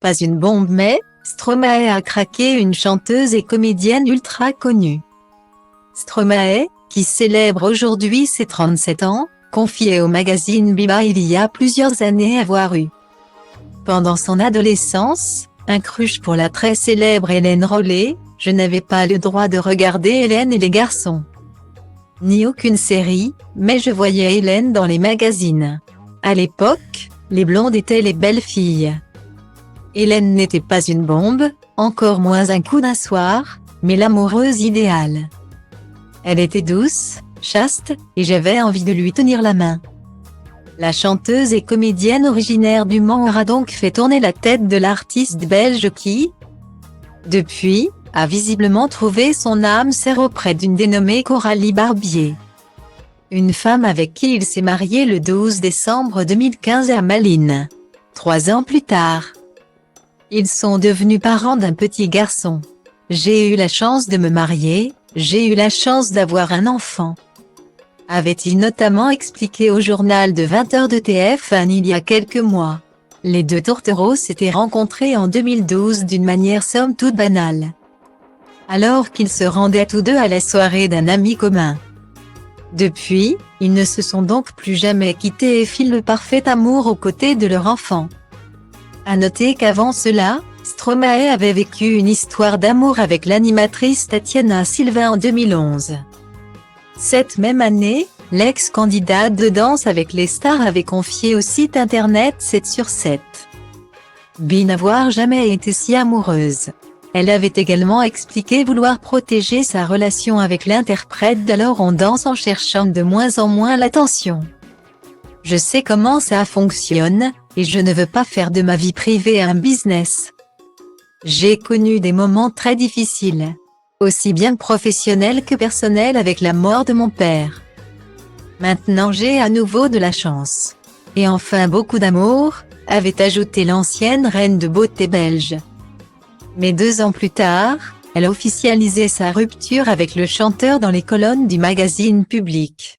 Pas une bombe mais, Stromae a craqué, une chanteuse et comédienne ultra connue. Stromae, qui célèbre aujourd'hui ses 37 ans, confiait au magazine Biba il y a plusieurs années avoir eu, pendant son adolescence, un crush pour la très célèbre Hélène Rollé. Je n'avais pas le droit de regarder Hélène et les garçons, ni aucune série, mais je voyais Hélène dans les magazines. À l'époque, les blondes étaient les belles filles. Hélène n'était pas une bombe, encore moins un coup d'un soir, mais l'amoureuse idéale. Elle était douce, chaste, et j'avais envie de lui tenir la main. La chanteuse et comédienne originaire du Mans aura donc fait tourner la tête de l'artiste belge qui, depuis, a visiblement trouvé son âme sœur auprès d'une dénommée Coralie Barbier. Une femme avec qui il s'est marié le 12 décembre 2015 à Malines. 3 ans plus tard, ils sont devenus parents d'un petit garçon. J'ai eu la chance de me marier, j'ai eu la chance d'avoir un enfant, avait-il notamment expliqué au journal de 20h de TF1 il y a quelques mois. Les deux tourtereaux s'étaient rencontrés en 2012 d'une manière somme toute banale, alors qu'ils se rendaient tous deux à la soirée d'un ami commun. Depuis, ils ne se sont donc plus jamais quittés et filent le parfait amour aux côtés de leur enfant. À noter qu'avant cela, Stromae avait vécu une histoire d'amour avec l'animatrice Tatiana Sylvain en 2011. Cette même année, l'ex-candidate de Danse avec les stars avait confié au site internet 7/7 n'avoir jamais été si amoureuse. Elle avait également expliqué vouloir protéger sa relation avec l'interprète d'Alors on danse en cherchant de moins en moins l'attention. Je sais comment ça fonctionne, et je ne veux pas faire de ma vie privée un business. J'ai connu des moments très difficiles, aussi bien professionnels que personnels avec la mort de mon père. Maintenant j'ai à nouveau de la chance. Et enfin beaucoup d'amour, avait ajouté l'ancienne reine de beauté belge. Mais 2 ans plus tard, elle officialisait sa rupture avec le chanteur dans les colonnes du magazine Public.